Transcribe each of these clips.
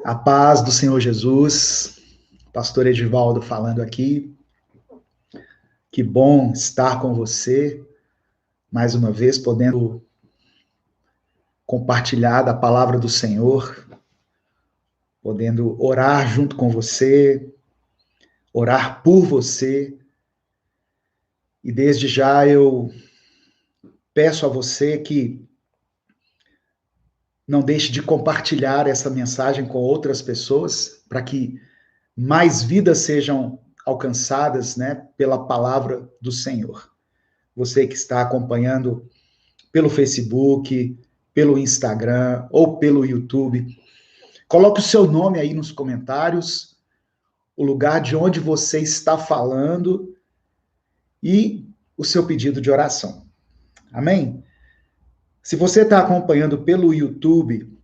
A paz do Senhor Jesus, Pastor Edivaldo falando aqui. Que bom estar com você, mais uma vez, podendo compartilhar da palavra do Senhor, podendo orar junto com você, orar por você. E desde já eu peço a você que não deixe de compartilhar essa mensagem com outras pessoas, para que mais vidas sejam alcançadas, né, pela palavra do Senhor. Você que está acompanhando pelo Facebook, pelo Instagram ou pelo YouTube, coloque o seu nome aí nos comentários, o lugar de onde você está falando e o seu pedido de oração. Amém? Se você está acompanhando pelo YouTube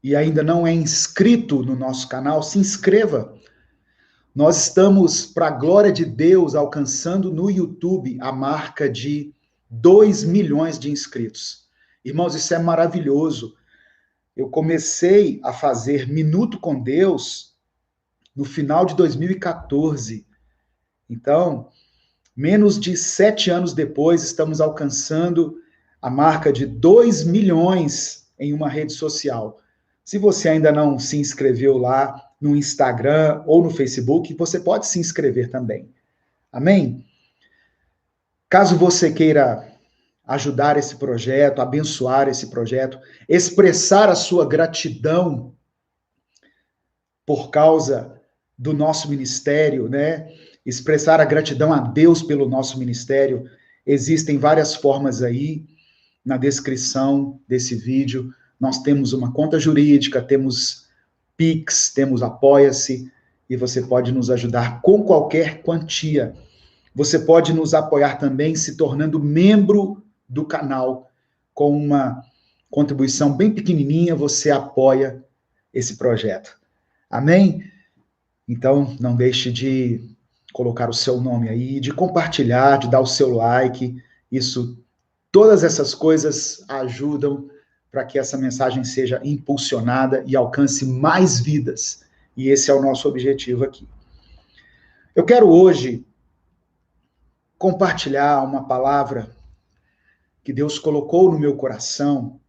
e ainda não é inscrito no nosso canal, se inscreva. Nós estamos, para a glória de Deus, alcançando no YouTube a marca de 2 milhões de inscritos. Irmãos, isso é maravilhoso. Eu comecei a fazer Minuto com Deus no final de 2014. Então, menos de 7 anos depois, estamos alcançando a marca de 2 milhões em uma rede social. Se você ainda não se inscreveu lá no Instagram ou no Facebook, você pode se inscrever também. Amém? Caso você queira ajudar esse projeto, abençoar esse projeto, expressar a sua gratidão por causa do nosso ministério, né? Expressar a gratidão a Deus pelo nosso ministério, existem várias formas aí na descrição desse vídeo. Nós temos uma conta jurídica, temos Pix, temos Apoia-se, e você pode nos ajudar com qualquer quantia. Você pode nos apoiar também se tornando membro do canal. Com uma contribuição bem pequenininha, você apoia esse projeto. Amém? Então, não deixe de colocar o seu nome aí, de compartilhar, de dar o seu like. Todas essas coisas ajudam para que essa mensagem seja impulsionada e alcance mais vidas. E esse é o nosso objetivo aqui. Eu quero hoje compartilhar uma palavra que Deus colocou no meu coração.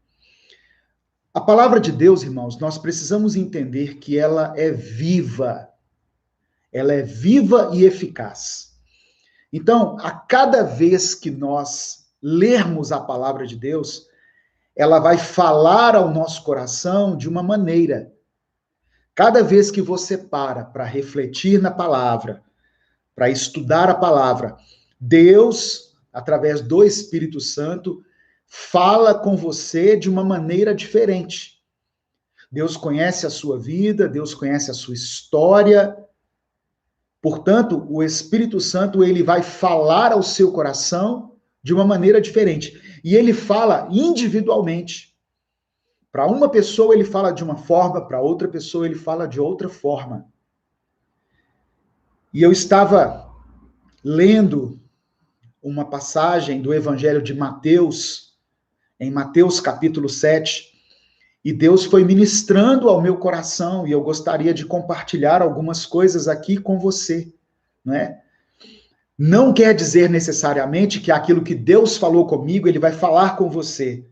A palavra de Deus, irmãos, nós precisamos entender que ela é viva. Ela é viva e eficaz. Então, a cada vez que nós lermos a palavra de Deus, ela vai falar ao nosso coração de uma maneira. Cada vez que você para refletir na palavra, para estudar a palavra, Deus, através do Espírito Santo, fala com você de uma maneira diferente. Deus conhece a sua vida, Deus conhece a sua história. Portanto, o Espírito Santo, ele vai falar ao seu coração de uma maneira diferente. E ele fala individualmente. Para uma pessoa ele fala de uma forma, para outra pessoa ele fala de outra forma. E eu estava lendo uma passagem do Evangelho de Mateus, em Mateus capítulo 7, e Deus foi ministrando ao meu coração, e eu gostaria de compartilhar algumas coisas aqui com você, não é? Não quer dizer necessariamente que aquilo que Deus falou comigo, ele vai falar com você.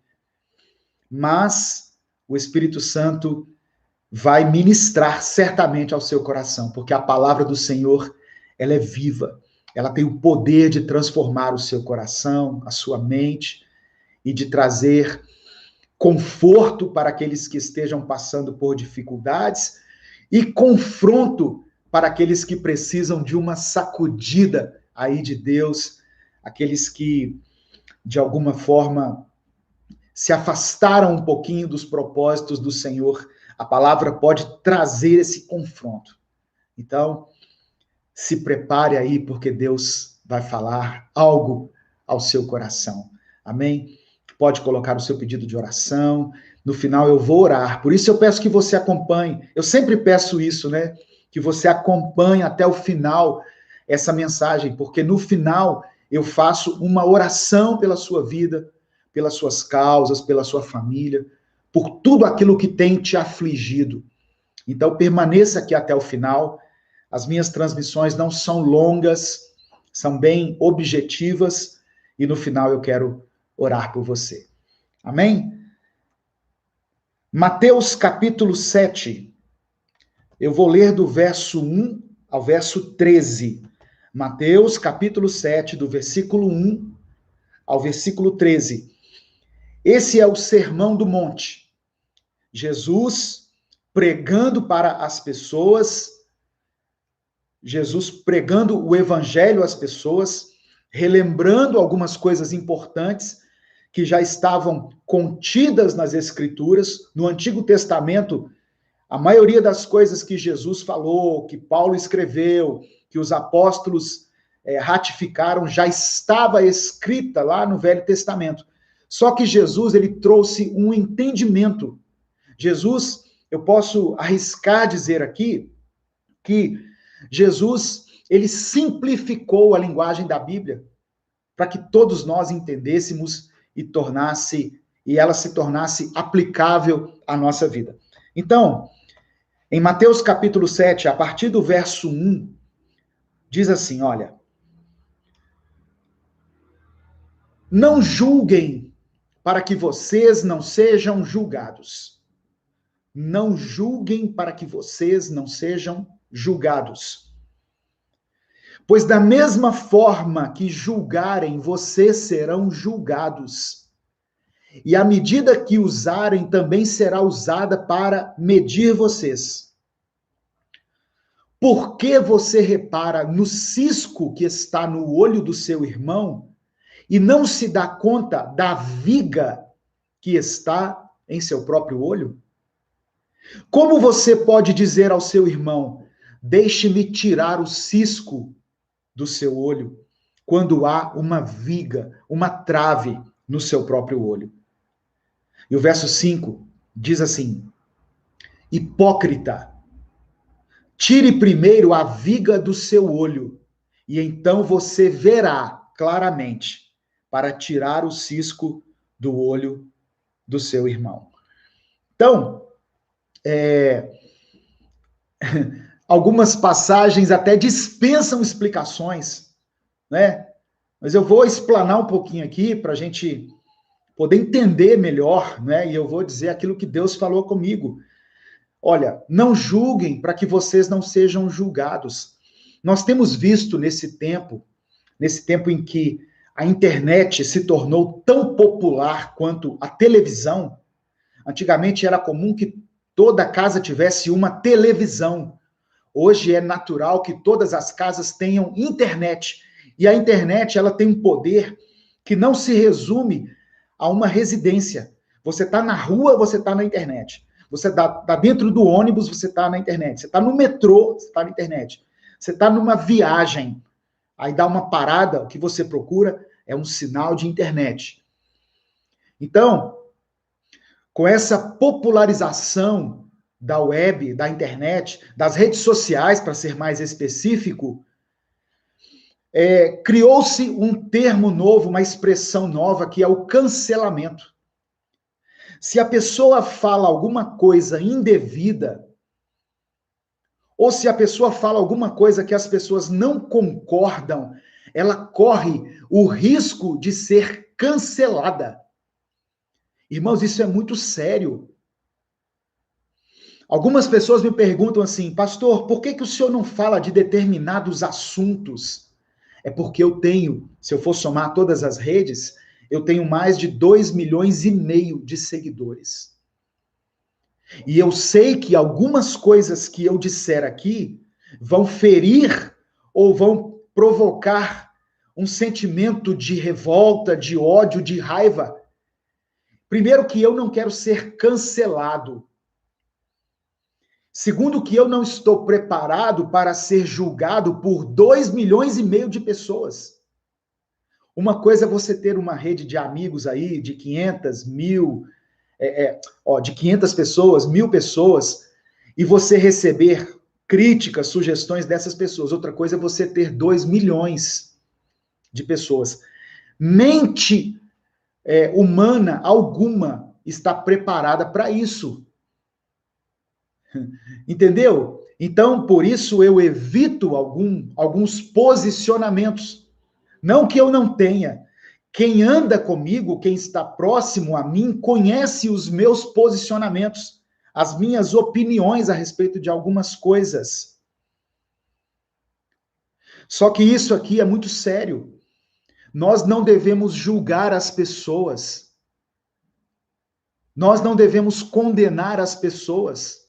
Mas o Espírito Santo vai ministrar certamente ao seu coração, porque a palavra do Senhor, ela é viva. Ela tem o poder de transformar o seu coração, a sua mente, e de trazer conforto para aqueles que estejam passando por dificuldades e confronto para aqueles que precisam de uma sacudida aí de Deus, aqueles que, de alguma forma, se afastaram um pouquinho dos propósitos do Senhor. A palavra pode trazer esse confronto. Então, se prepare aí, porque Deus vai falar algo ao seu coração. Amém? Pode colocar o seu pedido de oração. No final eu vou orar. Por isso eu peço que você acompanhe. Eu sempre peço isso, né? Que você acompanhe até o final essa mensagem, porque no final eu faço uma oração pela sua vida, pelas suas causas, pela sua família, por tudo aquilo que tem te afligido. Então, permaneça aqui até o final. As minhas transmissões não são longas, são bem objetivas, e no final eu quero orar por você. Amém? Mateus capítulo 7. Eu vou ler do verso 1 ao verso 13. Mateus capítulo 7, do versículo 1 ao versículo 13. Esse é o Sermão do Monte. Jesus pregando para as pessoas, Jesus pregando o evangelho às pessoas, relembrando algumas coisas importantes que já estavam contidas nas Escrituras. No Antigo Testamento, a maioria das coisas que Jesus falou, que Paulo escreveu, que os apóstolos ratificaram, já estava escrita lá no Velho Testamento. Só que Jesus, ele trouxe um entendimento. Jesus, eu posso arriscar dizer aqui, que Jesus, ele simplificou a linguagem da Bíblia para que todos nós entendêssemos e ela se tornasse aplicável à nossa vida. Então, em Mateus capítulo 7, a partir do verso 1, diz assim, olha: não julguem para que vocês não sejam julgados. Não julguem para que vocês não sejam julgados. Pois da mesma forma que julgarem, vocês serão julgados. E a medida que usarem também será usada para medir vocês. Por que você repara no cisco que está no olho do seu irmão e não se dá conta da viga que está em seu próprio olho? Como você pode dizer ao seu irmão, deixe-me tirar o cisco do seu olho, quando há uma viga, uma trave no seu próprio olho? E o verso 5 diz assim: hipócrita, tire primeiro a viga do seu olho, e então você verá claramente para tirar o cisco do olho do seu irmão. Então, algumas passagens até dispensam explicações, né? Mas eu vou explanar um pouquinho aqui para a gente poder entender melhor, né? E eu vou dizer aquilo que Deus falou comigo. Olha, não julguem para que vocês não sejam julgados. Nós temos visto nesse tempo em que a internet se tornou tão popular quanto a televisão. Antigamente era comum que toda casa tivesse uma televisão. Hoje é natural que todas as casas tenham internet. E a internet, ela tem um poder que não se resume a uma residência. Você está na rua, você está na internet. Você está dentro do ônibus, você está na internet. Você está no metrô, você está na internet. Você está numa viagem, aí dá uma parada, o que você procura é um sinal de internet. Então, com essa popularização da web, da internet, das redes sociais, para ser mais específico, criou-se um termo novo, uma expressão nova, que é o cancelamento. Se a pessoa fala alguma coisa indevida, ou se a pessoa fala alguma coisa que as pessoas não concordam, ela corre o risco de ser cancelada. Irmãos, isso é muito sério. Algumas pessoas me perguntam assim, pastor, por que o senhor não fala de determinados assuntos? É porque eu tenho, se eu for somar todas as redes, eu tenho mais de 2,5 milhões de seguidores. E eu sei que algumas coisas que eu disser aqui vão ferir ou vão provocar um sentimento de revolta, de ódio, de raiva. Primeiro, que eu não quero ser cancelado. Segundo, que eu não estou preparado para ser julgado por 2,5 milhões de pessoas. Uma coisa é você ter uma rede de amigos aí de 500, 1.000, de 500 pessoas, 1.000 pessoas, e você receber críticas, sugestões dessas pessoas. Outra coisa é você ter 2 milhões de pessoas. Mente humana alguma está preparada para isso. Entendeu? Então, por isso eu evito alguns posicionamentos. Não que eu não tenha. Quem anda comigo, quem está próximo a mim, conhece os meus posicionamentos, as minhas opiniões a respeito de algumas coisas. Só que isso aqui é muito sério. Nós não devemos julgar as pessoas. Nós não devemos condenar as pessoas.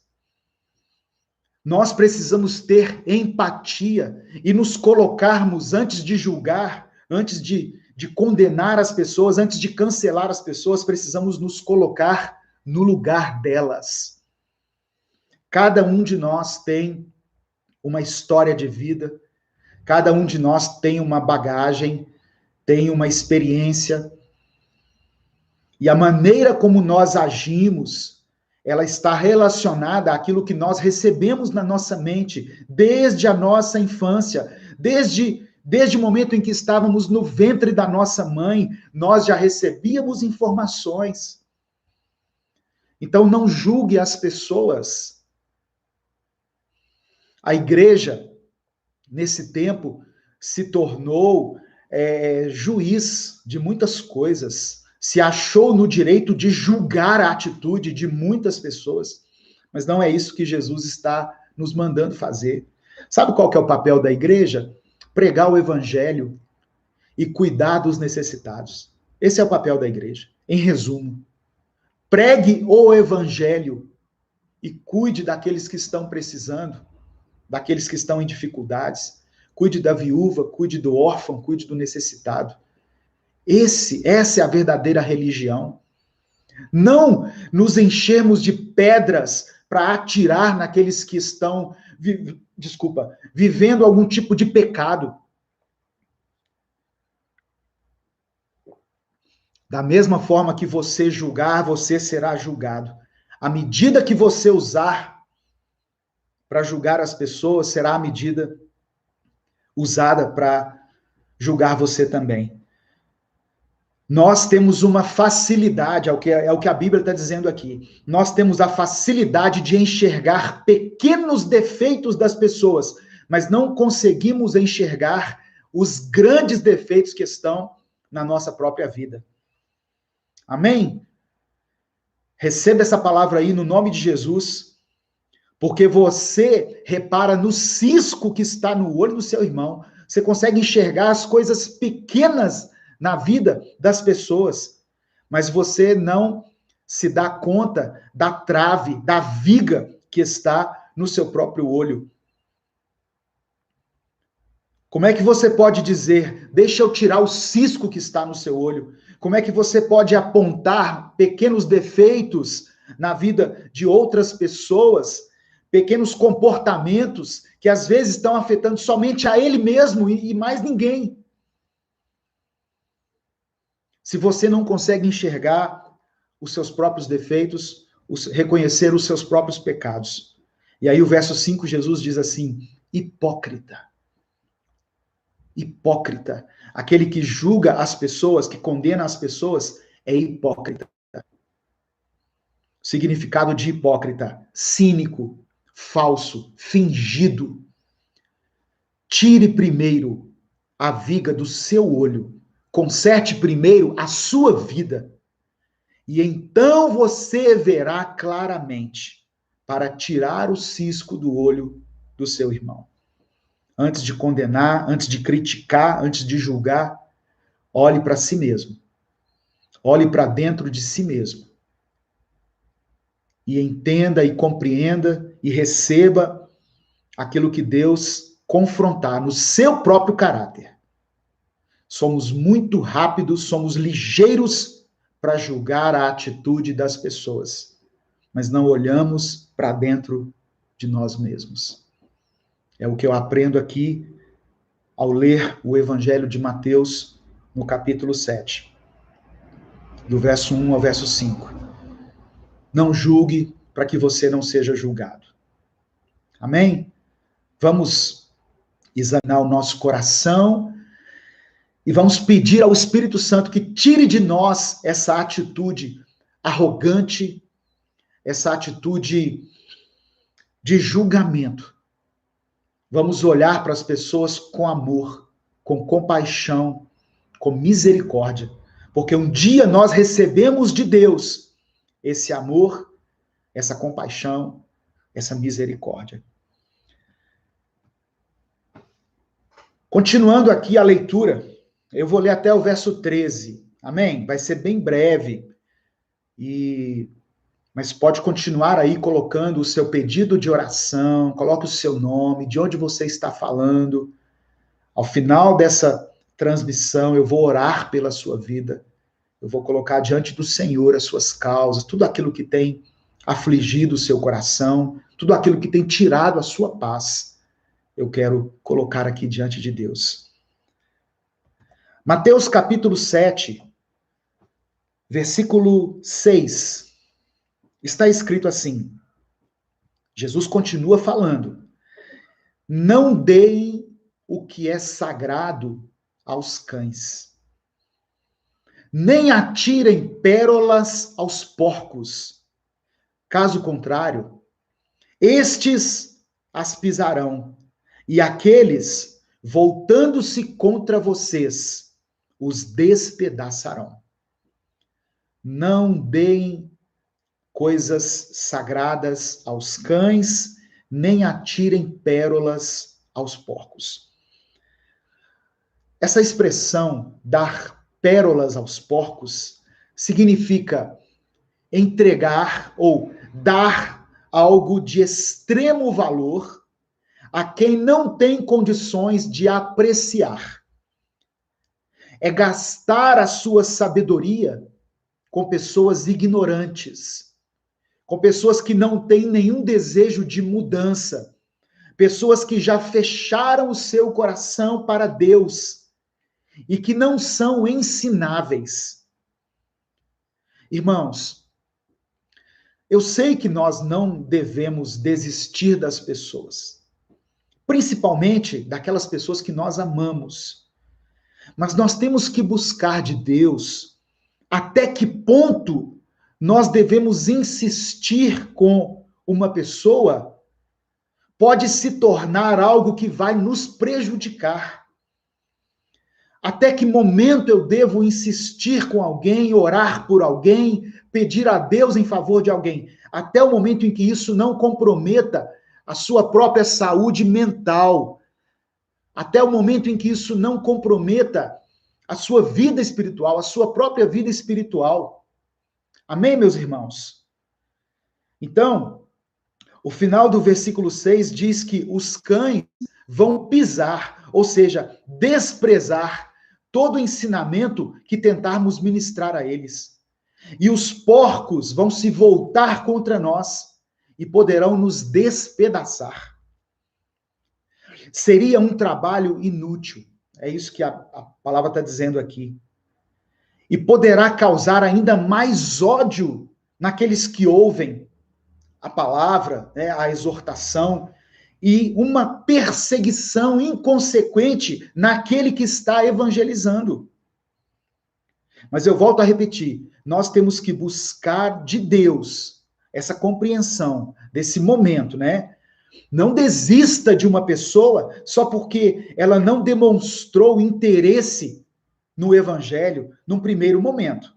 Nós precisamos ter empatia e nos colocarmos antes de julgar, antes de condenar as pessoas, antes de cancelar as pessoas, precisamos nos colocar no lugar delas. Cada um de nós tem uma história de vida, cada um de nós tem uma bagagem, tem uma experiência, e a maneira como nós agimos, ela está relacionada àquilo que nós recebemos na nossa mente, desde a nossa infância, desde o momento em que estávamos no ventre da nossa mãe, nós já recebíamos informações. Então não julgue as pessoas. A igreja, nesse tempo, se tornou juiz de muitas coisas, se achou no direito de julgar a atitude de muitas pessoas, mas não é isso que Jesus está nos mandando fazer. Sabe qual que é o papel da igreja? Pregar o evangelho e cuidar dos necessitados. Esse é o papel da igreja. Em resumo, pregue o evangelho e cuide daqueles que estão precisando, daqueles que estão em dificuldades. Cuide da viúva, cuide do órfão, cuide do necessitado. Essa é a verdadeira religião. Não nos enchermos de pedras para atirar naqueles que estão, vivendo algum tipo de pecado. Da mesma forma que você julgar, você será julgado. A medida que você usar para julgar as pessoas será a medida usada para julgar você também. Nós temos uma facilidade, é o que a Bíblia está dizendo aqui. Nós temos a facilidade de enxergar pequenos defeitos das pessoas, mas não conseguimos enxergar os grandes defeitos que estão na nossa própria vida. Amém? Receba essa palavra aí no nome de Jesus, porque você repara no cisco que está no olho do seu irmão. Você consegue enxergar as coisas pequenas na vida das pessoas, mas você não se dá conta da trave, da viga que está no seu próprio olho. Como é que você pode dizer, deixa eu tirar o cisco que está no seu olho? Como é que você pode apontar pequenos defeitos na vida de outras pessoas, pequenos comportamentos que às vezes estão afetando somente a ele mesmo e mais ninguém? Se você não consegue enxergar os seus próprios defeitos, reconhecer os seus próprios pecados. E aí o verso 5, Jesus diz assim, hipócrita. Hipócrita. Aquele que julga as pessoas, que condena as pessoas, é hipócrita. Significado de hipócrita, cínico, falso, fingido. Tire primeiro a viga do seu olho. Conserte primeiro a sua vida. E então você verá claramente para tirar o cisco do olho do seu irmão. Antes de condenar, antes de criticar, antes de julgar, olhe para si mesmo. Olhe para dentro de si mesmo. E entenda e compreenda e receba aquilo que Deus confrontar no seu próprio caráter. Somos muito rápidos, somos ligeiros para julgar a atitude das pessoas, mas não olhamos para dentro de nós mesmos. É o que eu aprendo aqui ao ler o Evangelho de Mateus, no capítulo 7, do verso 1 ao verso 5. Não julgue para que você não seja julgado. Amém? Vamos examinar o nosso coração e vamos pedir ao Espírito Santo que tire de nós essa atitude arrogante, essa atitude de julgamento. Vamos olhar para as pessoas com amor, com compaixão, com misericórdia, porque um dia nós recebemos de Deus esse amor, essa compaixão, essa misericórdia. Continuando aqui a leitura, eu vou ler até o verso 13. Amém? Vai ser bem breve. Mas pode continuar aí colocando o seu pedido de oração, coloque o seu nome, de onde você está falando. Ao final dessa transmissão, eu vou orar pela sua vida. Eu vou colocar diante do Senhor as suas causas, tudo aquilo que tem afligido o seu coração, tudo aquilo que tem tirado a sua paz. Eu quero colocar aqui diante de Deus. Mateus capítulo 7, versículo 6. Está escrito assim. Jesus continua falando. Não deem o que é sagrado aos cães. Nem atirem pérolas aos porcos. Caso contrário, estes as pisarão, e aqueles, voltando-se contra vocês, os despedaçarão. Não deem coisas sagradas aos cães, nem atirem pérolas aos porcos. Essa expressão, dar pérolas aos porcos, significa entregar ou dar algo de extremo valor a quem não tem condições de apreciar. É gastar a sua sabedoria com pessoas ignorantes, com pessoas que não têm nenhum desejo de mudança, pessoas que já fecharam o seu coração para Deus e que não são ensináveis. Irmãos, eu sei que nós não devemos desistir das pessoas, principalmente daquelas pessoas que nós amamos, mas nós temos que buscar de Deus até que ponto nós devemos insistir com uma pessoa, pode se tornar algo que vai nos prejudicar. Até que momento eu devo insistir com alguém, orar por alguém, pedir a Deus em favor de alguém? Até o momento em que isso não comprometa a sua própria saúde mental. Até o momento em que isso não comprometa a sua vida espiritual, a sua própria vida espiritual. Amém, meus irmãos? Então, o final do versículo 6 diz que os cães vão pisar, ou seja, desprezar todo o ensinamento que tentarmos ministrar a eles. E os porcos vão se voltar contra nós e poderão nos despedaçar. Seria um trabalho inútil. É isso que a palavra está dizendo aqui. E poderá causar ainda mais ódio naqueles que ouvem a palavra, né, a exortação, e uma perseguição inconsequente naquele que está evangelizando. Mas eu volto a repetir, nós temos que buscar de Deus essa compreensão desse momento, né? Não desista de uma pessoa só porque ela não demonstrou interesse no evangelho num primeiro momento.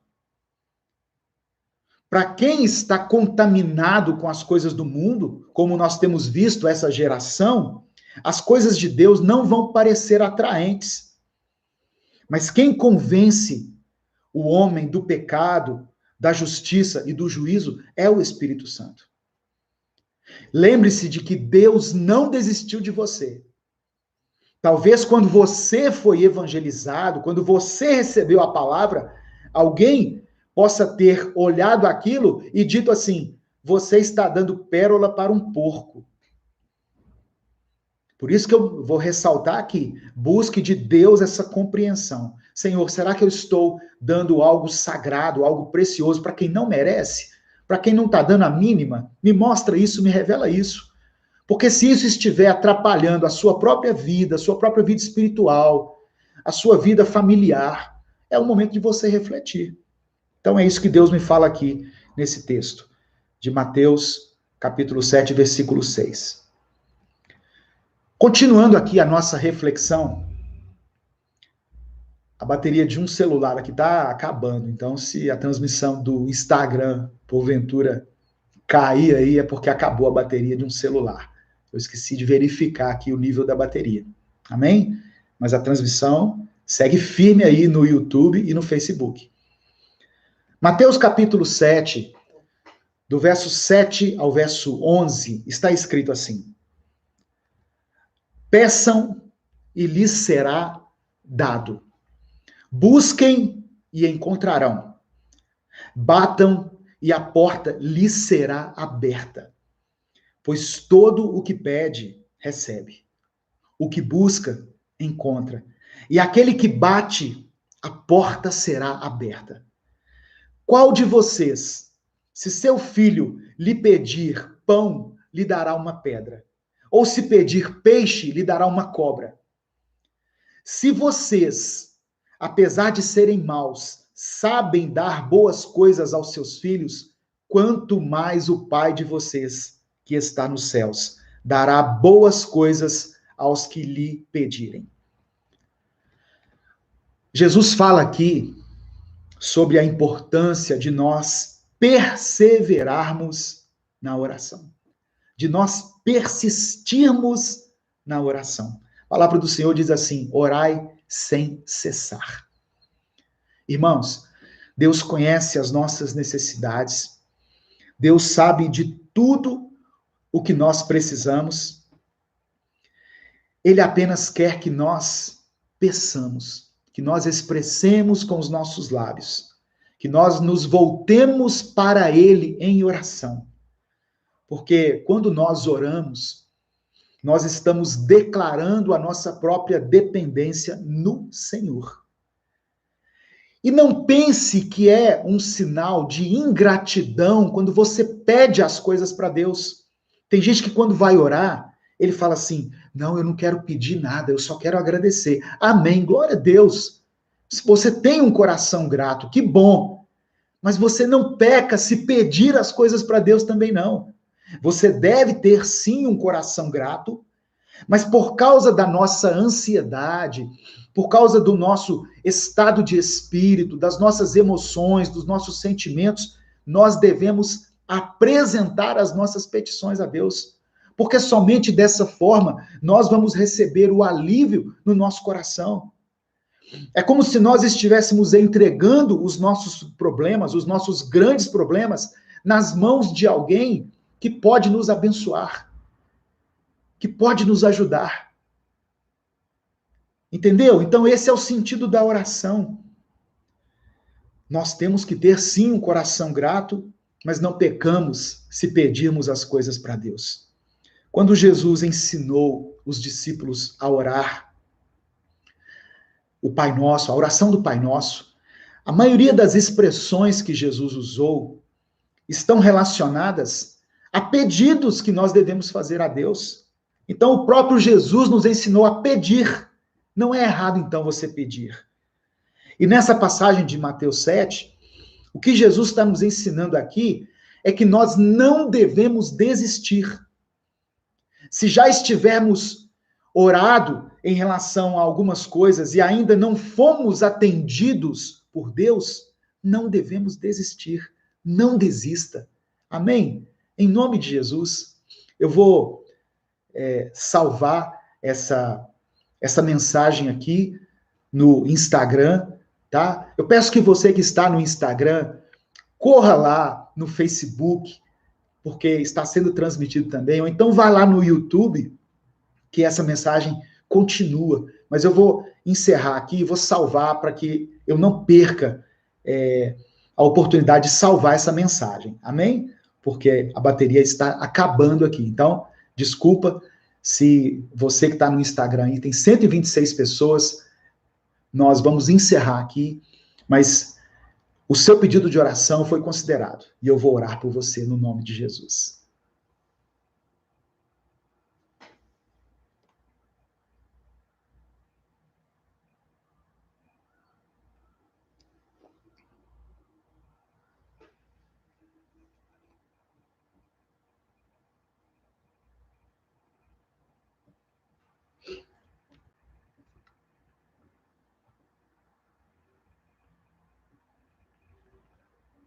Para quem está contaminado com as coisas do mundo, como nós temos visto essa geração, as coisas de Deus não vão parecer atraentes. Mas quem convence o homem do pecado, da justiça e do juízo é o Espírito Santo. Lembre-se de que Deus não desistiu de você. Talvez quando você foi evangelizado, quando você recebeu a palavra, alguém possa ter olhado aquilo e dito assim, você está dando pérola para um porco. Por isso que eu vou ressaltar aqui, busque de Deus essa compreensão. Senhor, será que eu estou dando algo sagrado, algo precioso para quem não merece? Para quem não está dando a mínima? Me mostra isso, me revela isso. Porque se isso estiver atrapalhando a sua própria vida espiritual, a sua vida familiar, é o momento de você refletir. Então é isso que Deus me fala aqui nesse texto de Mateus capítulo 7, versículo 6. Continuando aqui a nossa reflexão, a bateria de um celular aqui está acabando, então se a transmissão do Instagram, porventura, cair aí, é porque acabou a bateria de um celular. Eu esqueci de verificar aqui o nível da bateria. Amém? Mas a transmissão segue firme aí no YouTube e no Facebook. Mateus capítulo 7, do verso 7 ao verso 11, está escrito assim: Peçam e lhes será dado. Busquem e encontrarão. Batam e a porta lhes será aberta. Pois todo o que pede, recebe. O que busca, encontra. E aquele que bate, a porta será aberta. Qual de vocês, se seu filho lhe pedir pão, lhe dará uma pedra? Ou se pedir peixe, lhe dará uma cobra? Se vocês, apesar de serem maus, sabem dar boas coisas aos seus filhos, quanto mais o Pai de vocês, que está nos céus, dará boas coisas aos que lhe pedirem. Jesus fala aqui sobre a importância de nós perseverarmos na oração, de nós persistirmos na oração. A palavra do Senhor diz assim: orai sem cessar. Irmãos, Deus conhece as nossas necessidades, Deus sabe de tudo o que nós precisamos, Ele apenas quer que nós peçamos, que nós expressemos com os nossos lábios, que nós nos voltemos para Ele em oração. Porque quando nós oramos, nós estamos declarando a nossa própria dependência no Senhor. E não pense que é um sinal de ingratidão quando você pede as coisas para Deus. Tem gente que quando vai orar, ele fala assim: não, eu não quero pedir nada, eu só quero agradecer. Amém, glória a Deus. Se você tem um coração grato, que bom. Mas você não peca se pedir as coisas para Deus também não. Você deve ter sim um coração grato, mas por causa da nossa ansiedade, por causa do nosso estado de espírito, das nossas emoções, dos nossos sentimentos, nós devemos apresentar as nossas petições a Deus. Porque somente dessa forma nós vamos receber o alívio no nosso coração. É como se nós estivéssemos entregando os nossos problemas, os nossos grandes problemas, nas mãos de alguém que pode nos abençoar, que pode nos ajudar. Entendeu? Então, esse é o sentido da oração. Nós temos que ter, sim, um coração grato, mas não pecamos se pedirmos as coisas para Deus. Quando Jesus ensinou os discípulos a orar, o Pai Nosso, a oração do Pai Nosso, a maioria das expressões que Jesus usou estão relacionadas a pedidos que nós devemos fazer a Deus. Então, o próprio Jesus nos ensinou a pedir. Não é errado, então, você pedir. E nessa passagem de Mateus 7, o que Jesus está nos ensinando aqui é que nós não devemos desistir. Se já estivermos orado em relação a algumas coisas e ainda não fomos atendidos por Deus, não devemos desistir. Não desista. Amém? Em nome de Jesus, eu vou salvar essa mensagem aqui no Instagram, tá? Eu peço que você que está no Instagram, corra lá no Facebook, porque está sendo transmitido também, ou então vá lá no YouTube, que essa mensagem continua. Mas eu vou encerrar aqui, vou salvar para que eu não perca a oportunidade de salvar essa mensagem. Amém? Porque a bateria está acabando aqui. Então, desculpa se você que está no Instagram aí tem 126 pessoas, nós vamos encerrar aqui, mas o seu pedido de oração foi considerado. E eu vou orar por você no nome de Jesus.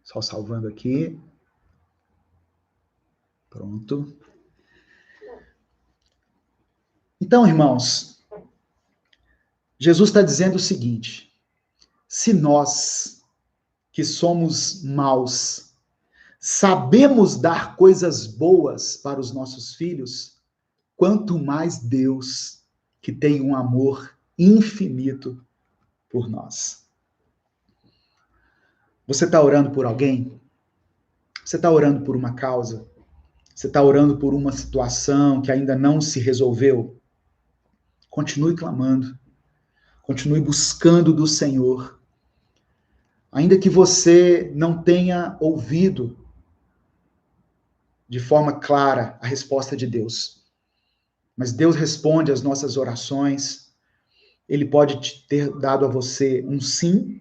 Só salvando aqui. Pronto. Então, irmãos, Jesus está dizendo o seguinte: se nós, que somos maus, sabemos dar coisas boas para os nossos filhos, quanto mais Deus, que tem um amor infinito por nós. Você está orando por alguém? Você está orando por uma causa? Você está orando por uma situação que ainda não se resolveu? Continue clamando. Continue buscando do Senhor. Ainda que você não tenha ouvido de forma clara a resposta de Deus, mas Deus responde às nossas orações. Ele pode ter dado a você um sim,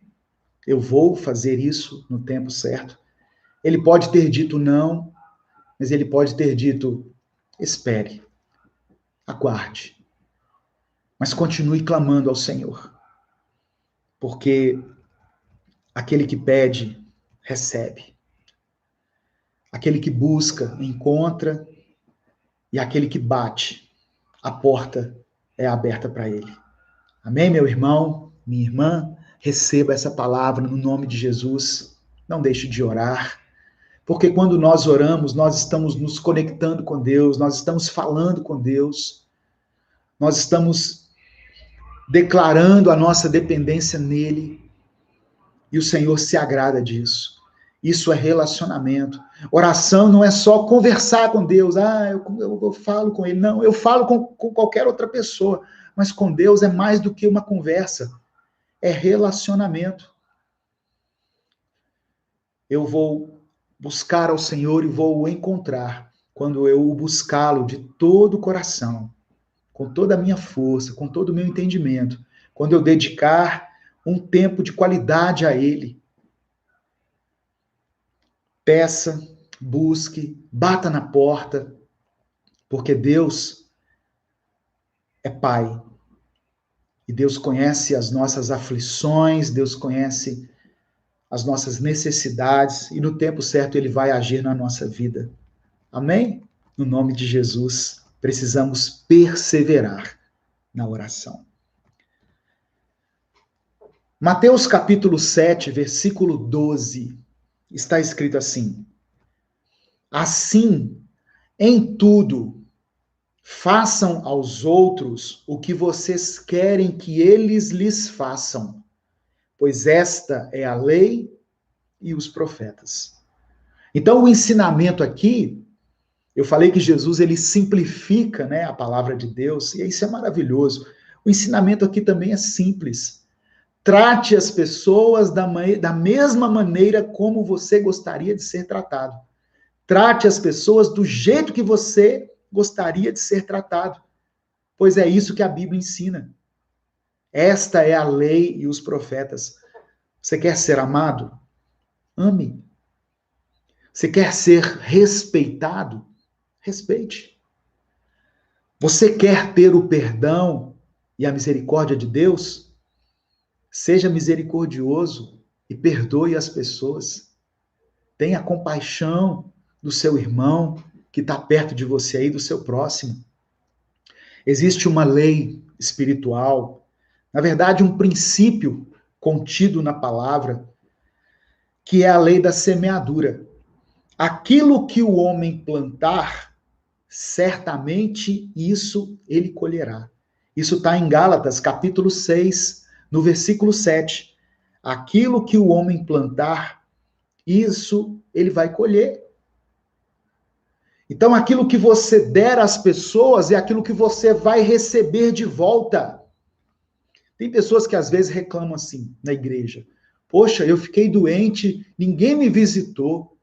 eu vou fazer isso no tempo certo. Ele pode ter dito não, mas ele pode ter dito, espere, aguarde. Mas continue clamando ao Senhor, porque aquele que pede, recebe. Aquele que busca, encontra, e aquele que bate, a porta é aberta para ele. Amém, meu irmão, minha irmã? Receba essa palavra no nome de Jesus. Não deixe de orar, porque quando nós oramos, nós estamos nos conectando com Deus, nós estamos falando com Deus, nós estamos declarando a nossa dependência nele, e o Senhor se agrada disso. Isso é relacionamento. Oração não é só conversar com Deus. Eu falo com ele. Não, eu falo com qualquer outra pessoa. Mas com Deus é mais do que uma conversa. É relacionamento. Eu vou buscar ao Senhor e vou o encontrar quando eu o buscá-lo de todo o coração, com toda a minha força, com todo o meu entendimento. Quando eu dedicar um tempo de qualidade a ele. Peça, busque, bata na porta, porque Deus é Pai. E Deus conhece as nossas aflições, Deus conhece as nossas necessidades, e no tempo certo Ele vai agir na nossa vida. Amém? No nome de Jesus, precisamos perseverar na oração. Mateus capítulo 7, versículo 12, está escrito assim: assim, em tudo, façam aos outros o que vocês querem que eles lhes façam, pois esta é a lei e os profetas. Então, o ensinamento aqui, eu falei que Jesus ele simplifica, né, a palavra de Deus, e isso é maravilhoso. O ensinamento aqui também é simples. Trate as pessoas da mesma maneira como você gostaria de ser tratado. Trate as pessoas do jeito que você gostaria de ser tratado, pois é isso que a Bíblia ensina. Esta é a lei e os profetas. Você quer ser amado? Ame. Você quer ser respeitado? Respeite. Você quer ter o perdão e a misericórdia de Deus? Seja misericordioso e perdoe as pessoas. Tenha compaixão do seu irmão que está perto de você aí, do seu próximo. Existe uma lei espiritual, na verdade, um princípio contido na palavra, que é a lei da semeadura. Aquilo que o homem plantar, certamente isso ele colherá. Isso está em Gálatas, capítulo 6, no versículo 7. Aquilo que o homem plantar, isso ele vai colher. Então, aquilo que você der às pessoas é aquilo que você vai receber de volta. Tem pessoas que às vezes reclamam assim na igreja. Poxa, eu fiquei doente, ninguém me visitou.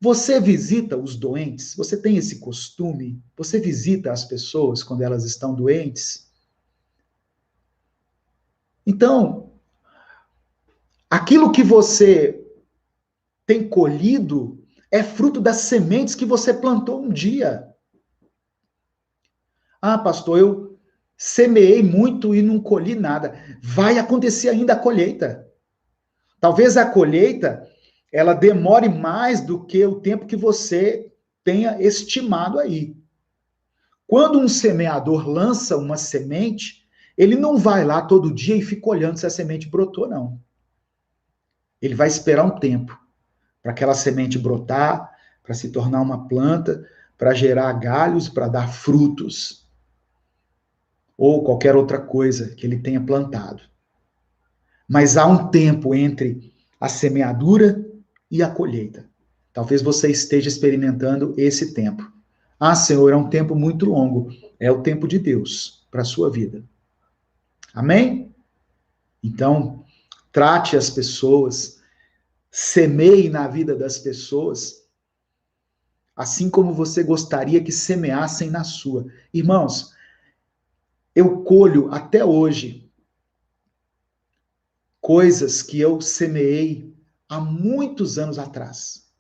Você visita os doentes? Você tem esse costume? Você visita as pessoas quando elas estão doentes? Então, aquilo que você tem colhido é fruto das sementes que você plantou um dia. Ah, pastor, eu semeei muito e não colhi nada. Vai acontecer ainda a colheita. Talvez a colheita ela demore mais do que o tempo que você tenha estimado aí. Quando um semeador lança uma semente, ele não vai lá todo dia e fica olhando se a semente brotou, não. Ele vai esperar um tempo para aquela semente brotar, para se tornar uma planta, para gerar galhos, para dar frutos, ou qualquer outra coisa que ele tenha plantado. Mas há um tempo entre a semeadura e a colheita. Talvez você esteja experimentando esse tempo. Ah, Senhor, é um tempo muito longo. É o tempo de Deus para a sua vida. Amém? Então, trate as pessoas, semeie na vida das pessoas, assim como você gostaria que semeassem na sua. Irmãos, eu colho até hoje coisas que eu semeei há muitos anos atrás.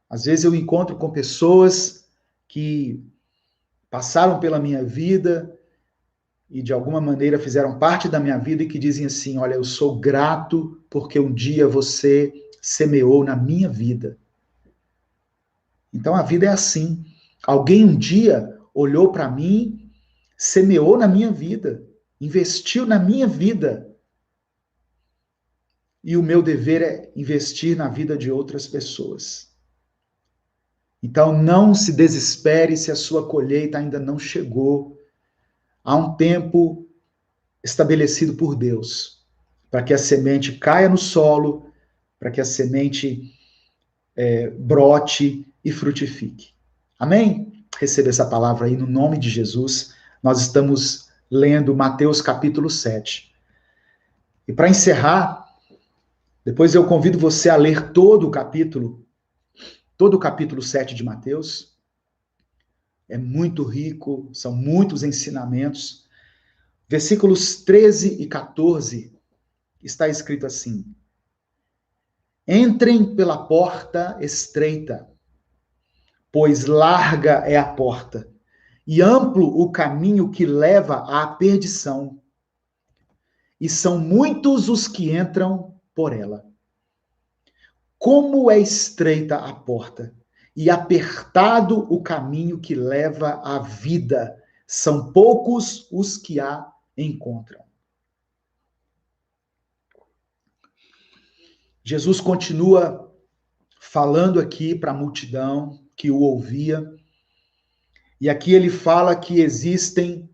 Às vezes eu encontro com pessoas que passaram pela minha vida e de alguma maneira fizeram parte da minha vida e que dizem assim: olha, eu sou grato porque um dia você semeou na minha vida. Então a vida é assim. Alguém um dia olhou para mim, semeou na minha vida, investiu na minha vida. E o meu dever é investir na vida de outras pessoas. Então não se desespere se a sua colheita ainda não chegou. Há um tempo estabelecido por Deus para que a semente caia no solo, para que a semente brote e frutifique. Amém? Receba essa palavra aí no nome de Jesus. Nós estamos lendo Mateus capítulo 7. E para encerrar, depois eu convido você a ler todo o capítulo 7 de Mateus. É muito rico, são muitos ensinamentos. Versículos 13 e 14 está escrito assim: entrem pela porta estreita, pois larga é a porta, e amplo o caminho que leva à perdição, e são muitos os que entram por ela. Como é estreita a porta, e apertado o caminho que leva à vida, são poucos os que a encontram. Jesus continua falando aqui para a multidão que o ouvia, e aqui ele fala que existem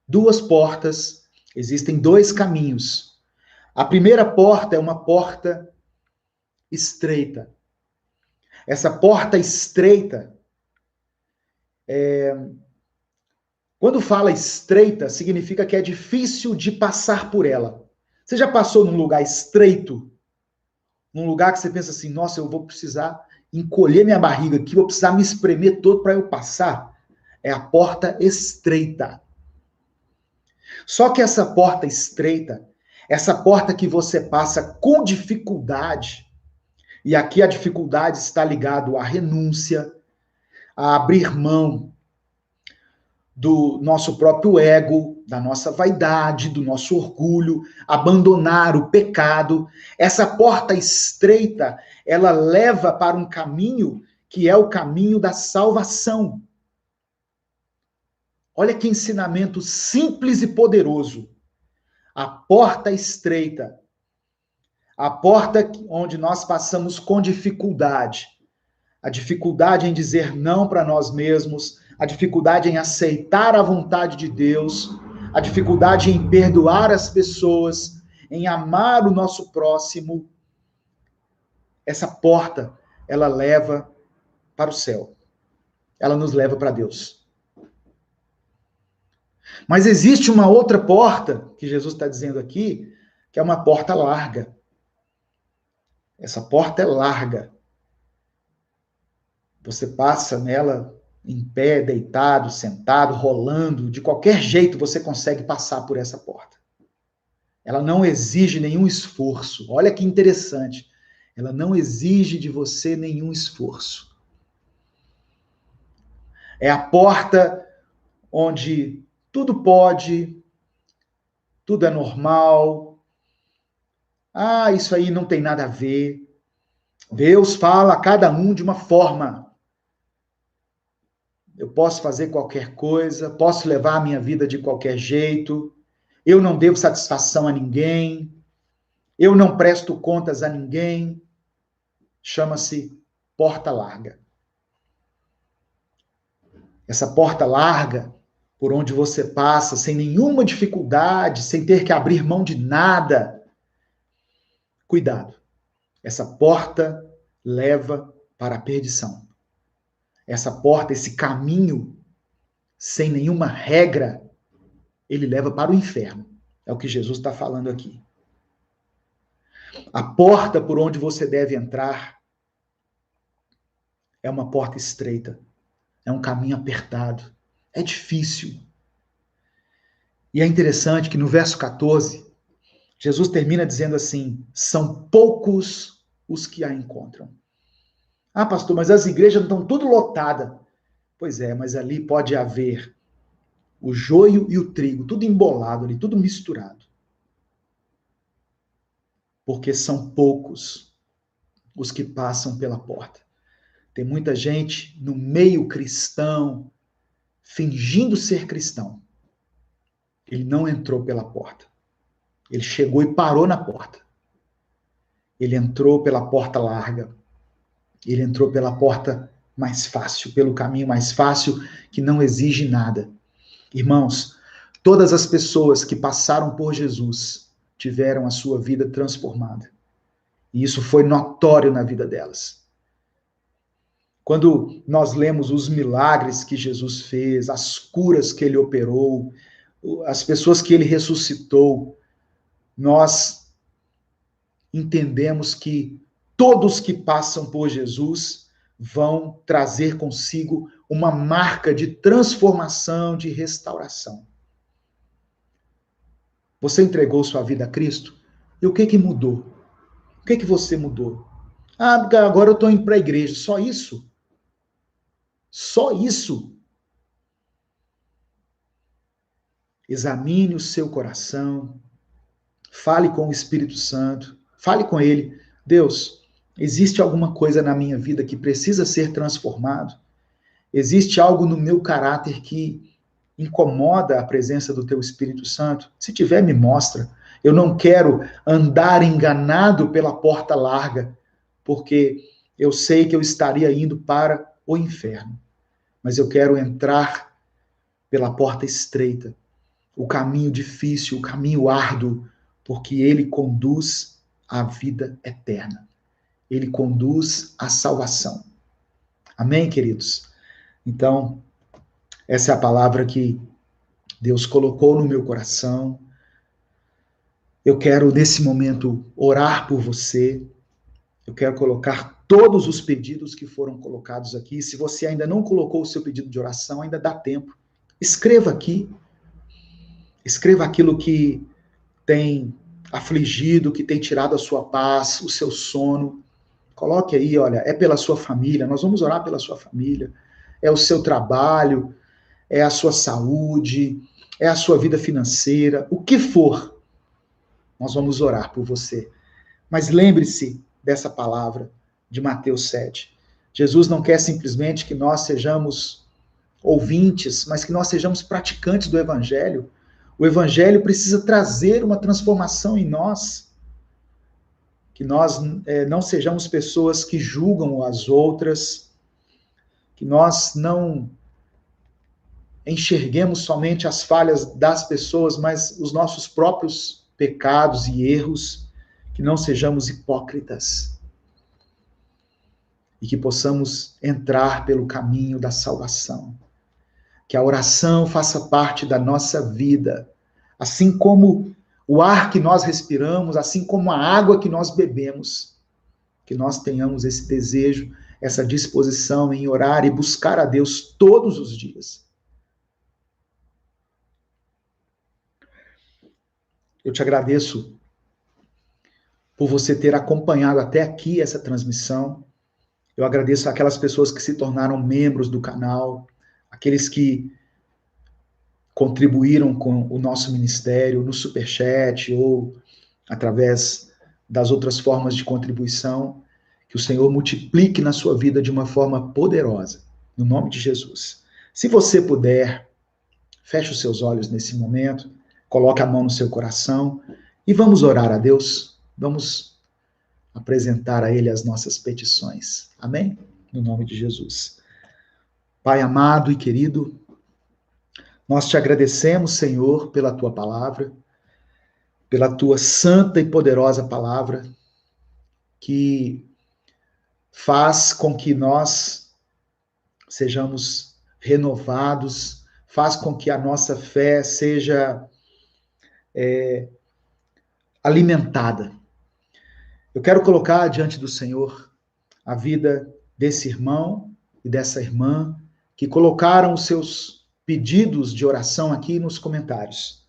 duas portas, existem dois caminhos. A primeira porta é uma porta estreita. Essa porta estreita, quando fala estreita, significa que é difícil de passar por ela. Você já passou num lugar estreito? Num lugar que você pensa assim, nossa, eu vou precisar encolher minha barriga aqui, vou precisar me espremer todo para eu passar? É a porta estreita. Só que essa porta estreita, essa porta que você passa com dificuldade, e aqui a dificuldade está ligado à renúncia, a abrir mão do nosso próprio ego, da nossa vaidade, do nosso orgulho, abandonar o pecado. Essa porta estreita, ela leva para um caminho que é o caminho da salvação. Olha que ensinamento simples e poderoso. A porta estreita, a porta onde nós passamos com dificuldade, a dificuldade em dizer não para nós mesmos, a dificuldade em aceitar a vontade de Deus, a dificuldade em perdoar as pessoas, em amar o nosso próximo. Essa porta, ela leva para o céu. Ela nos leva para Deus. Mas existe uma outra porta, que Jesus está dizendo aqui, que é uma porta larga. Essa porta é larga. Você passa nela em pé, deitado, sentado, rolando, de qualquer jeito você consegue passar por essa porta. Ela não exige nenhum esforço. Olha que interessante. Ela não exige de você nenhum esforço. É a porta onde tudo pode, tudo é normal. Ah, isso aí não tem nada a ver. Deus fala a cada um de uma forma. Eu posso fazer qualquer coisa, posso levar a minha vida de qualquer jeito, eu não devo satisfação a ninguém, eu não presto contas a ninguém. Chama-se porta larga. Essa porta larga, por onde você passa sem nenhuma dificuldade, sem ter que abrir mão de nada. Cuidado. Essa porta leva para a perdição. Essa porta, esse caminho, sem nenhuma regra, ele leva para o inferno. É o que Jesus está falando aqui. A porta por onde você deve entrar é uma porta estreita, é um caminho apertado, é difícil. E é interessante que no verso 14, Jesus termina dizendo assim: são poucos os que a encontram. Ah, pastor, mas as igrejas estão tudo lotadas. Pois é, mas ali pode haver o joio e o trigo, tudo embolado ali, tudo misturado. Porque são poucos os que passam pela porta. Tem muita gente no meio cristão, fingindo ser cristão. Ele não entrou pela porta. Ele chegou e parou na porta. Ele entrou pela porta larga. Ele entrou pela porta mais fácil, pelo caminho mais fácil, que não exige nada. Irmãos, todas as pessoas que passaram por Jesus tiveram a sua vida transformada. E isso foi notório na vida delas. Quando nós lemos os milagres que Jesus fez, as curas que ele operou, as pessoas que ele ressuscitou, nós entendemos que todos que passam por Jesus vão trazer consigo uma marca de transformação, de restauração. Você entregou sua vida a Cristo? E o que mudou? O que você mudou? Ah, agora eu estou indo para a igreja. Só isso? Só isso? Examine o seu coração. Fale com o Espírito Santo. Fale com ele. Deus, existe alguma coisa na minha vida que precisa ser transformado? Existe algo no meu caráter que incomoda a presença do teu Espírito Santo? Se tiver, me mostra. Eu não quero andar enganado pela porta larga, porque eu sei que eu estaria indo para o inferno. Mas eu quero entrar pela porta estreita, o caminho difícil, o caminho árduo, porque ele conduz à vida eterna. Ele conduz à salvação. Amém, queridos? Então, essa é a palavra que Deus colocou no meu coração. Eu quero, nesse momento, orar por você. Eu quero colocar todos os pedidos que foram colocados aqui. Se você ainda não colocou o seu pedido de oração, ainda dá tempo. Escreva aqui. Escreva aquilo que tem afligido, que tem tirado a sua paz, o seu sono. Coloque aí, olha, é pela sua família. Nós vamos orar pela sua família. É o seu trabalho, é a sua saúde, é a sua vida financeira, o que for, nós vamos orar por você. Mas lembre-se dessa palavra de Mateus 7. Jesus não quer simplesmente que nós sejamos ouvintes, mas que nós sejamos praticantes do Evangelho. O Evangelho precisa trazer uma transformação em nós. Que nós não sejamos pessoas que julgam as outras, que nós não enxerguemos somente as falhas das pessoas, mas os nossos próprios pecados e erros, que não sejamos hipócritas e que possamos entrar pelo caminho da salvação. Que a oração faça parte da nossa vida, assim como o ar que nós respiramos, assim como a água que nós bebemos, que nós tenhamos esse desejo, essa disposição em orar e buscar a Deus todos os dias. Eu te agradeço por você ter acompanhado até aqui essa transmissão. Eu agradeço aquelas pessoas que se tornaram membros do canal, aqueles que contribuíram com o nosso ministério no Superchat ou através das outras formas de contribuição. Que o Senhor multiplique na sua vida de uma forma poderosa, no nome de Jesus. Se você puder, feche os seus olhos nesse momento, coloque a mão no seu coração e vamos orar a Deus. Vamos apresentar a Ele as nossas petições. Amém? No nome de Jesus. Pai amado e querido, nós te agradecemos, Senhor, pela tua palavra, pela tua santa e poderosa palavra, que faz com que nós sejamos renovados, faz com que a nossa fé seja alimentada. Eu quero colocar diante do Senhor a vida desse irmão e dessa irmã que colocaram os seus pedidos de oração aqui nos comentários.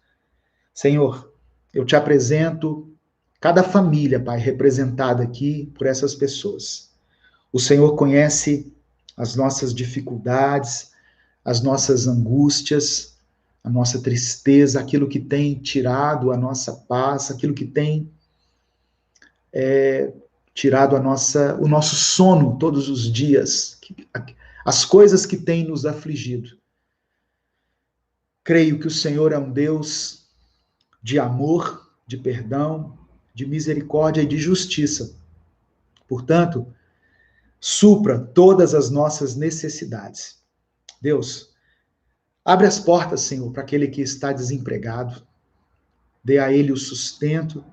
Senhor, eu te apresento cada família, Pai, representada aqui por essas pessoas. O Senhor conhece as nossas dificuldades, as nossas angústias, a nossa tristeza, aquilo que tem tirado a nossa paz, aquilo que tem tirado o nosso sono todos os dias, as coisas que têm nos afligido. Creio que o Senhor é um Deus de amor, de perdão, de misericórdia e de justiça. Portanto, supra todas as nossas necessidades. Deus, abre as portas, Senhor, para aquele que está desempregado. Dê a ele o sustento.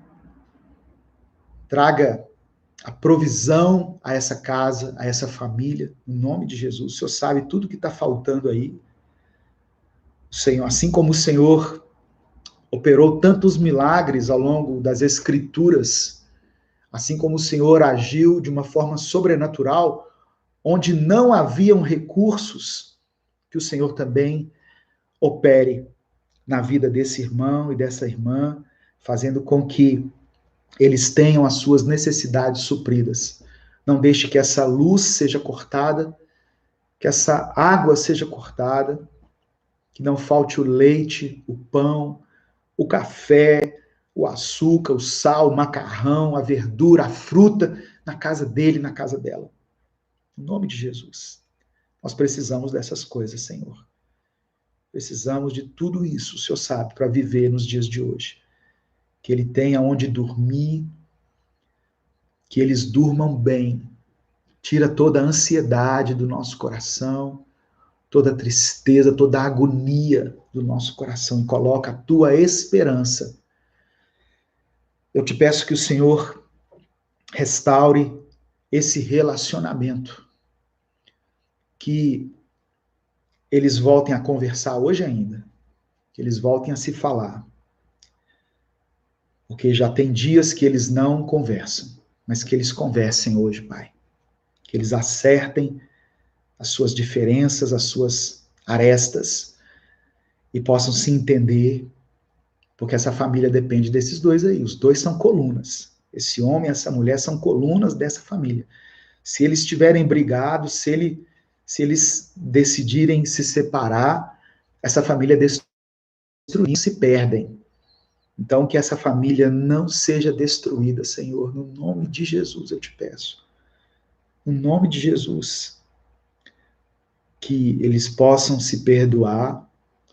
Traga a provisão a essa casa, a essa família, em nome de Jesus. O Senhor sabe tudo que está faltando aí. Senhor, assim como o Senhor operou tantos milagres ao longo das Escrituras, assim como o Senhor agiu de uma forma sobrenatural, onde não haviam recursos, que o Senhor também opere na vida desse irmão e dessa irmã, fazendo com que eles tenham as suas necessidades supridas. Não deixe que essa luz seja cortada, que essa água seja cortada, que não falte o leite, o pão, o café, o açúcar, o sal, o macarrão, a verdura, a fruta, na casa dele, na casa dela. Em nome de Jesus. Nós precisamos dessas coisas, Senhor. Precisamos de tudo isso, o Senhor sabe, para viver nos dias de hoje. Que ele tenha onde dormir, que eles durmam bem. Tira toda a ansiedade do nosso coração, toda a tristeza, toda a agonia do nosso coração e coloca a tua esperança. Eu te peço que o Senhor restaure esse relacionamento, que eles voltem a conversar hoje ainda, que eles voltem a se falar, porque já tem dias que eles não conversam, mas que eles conversem hoje, Pai, que eles acertem as suas diferenças, as suas arestas, e possam se entender, porque essa família depende desses dois aí. Os dois são colunas. Esse homem e essa mulher são colunas dessa família. Se eles estiverem brigados, se eles decidirem se separar, essa família destruída, se perdem. Então, que essa família não seja destruída, Senhor, no nome de Jesus eu te peço. No nome de Jesus. Que eles possam se perdoar,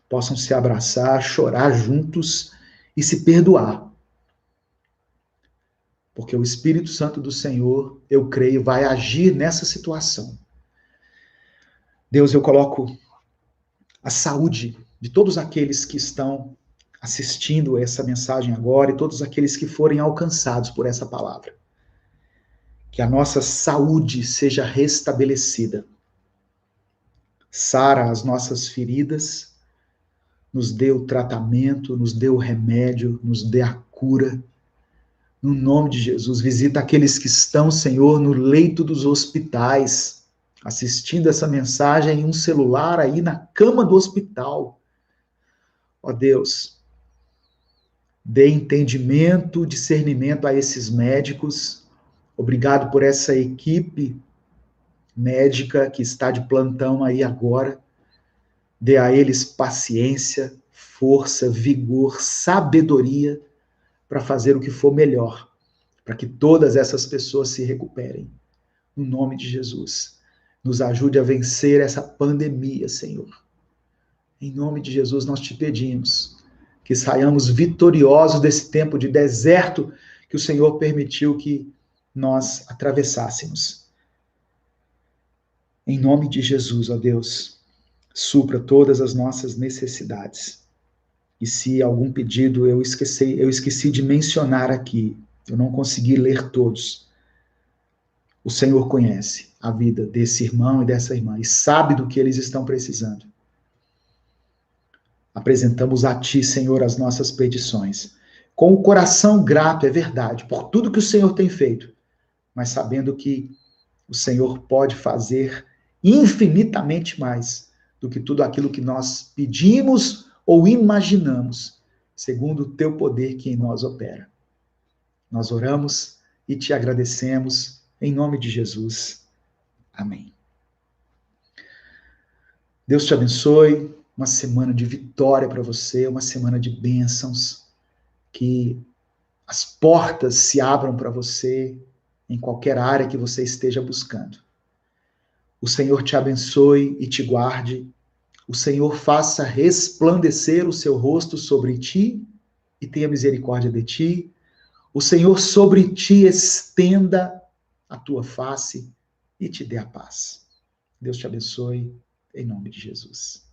possam se abraçar, chorar juntos e se perdoar. Porque o Espírito Santo do Senhor, eu creio, vai agir nessa situação. Deus, eu coloco a saúde de todos aqueles que estão assistindo essa mensagem agora e todos aqueles que forem alcançados por essa palavra. Que a nossa saúde seja restabelecida. Sara as nossas feridas, nos dê o tratamento, nos dê o remédio, nos dê a cura. No nome de Jesus, visita aqueles que estão, Senhor, no leito dos hospitais, assistindo essa mensagem em um celular aí na cama do hospital. Ó Deus, dê entendimento, discernimento a esses médicos. Obrigado por essa equipe médica que está de plantão aí agora. Dê a eles paciência, força, vigor, sabedoria para fazer o que for melhor, para que todas essas pessoas se recuperem. no nome de Jesus. Nos ajude a vencer essa pandemia, Senhor. Em nome de Jesus, nós te pedimos que saiamos vitoriosos desse tempo de deserto que o Senhor permitiu que nós atravessássemos. Em nome de Jesus, ó Deus, supra todas as nossas necessidades. E se algum pedido eu esqueci de mencionar aqui, eu não consegui ler todos, o Senhor conhece a vida desse irmão e dessa irmã e sabe do que eles estão precisando. Apresentamos a Ti, Senhor, as nossas petições. Com o coração grato, é verdade, por tudo que o Senhor tem feito, mas sabendo que o Senhor pode fazer infinitamente mais do que tudo aquilo que nós pedimos ou imaginamos, segundo o Teu poder que em nós opera. Nós oramos e Te agradecemos, em nome de Jesus. Amém. Deus te abençoe, uma semana de vitória para você, uma semana de bênçãos, que as portas se abram para você em qualquer área que você esteja buscando. O Senhor te abençoe e te guarde, o Senhor faça resplandecer o seu rosto sobre ti e tenha misericórdia de ti, o Senhor sobre ti estenda a tua face e te dê a paz. Deus te abençoe, em nome de Jesus.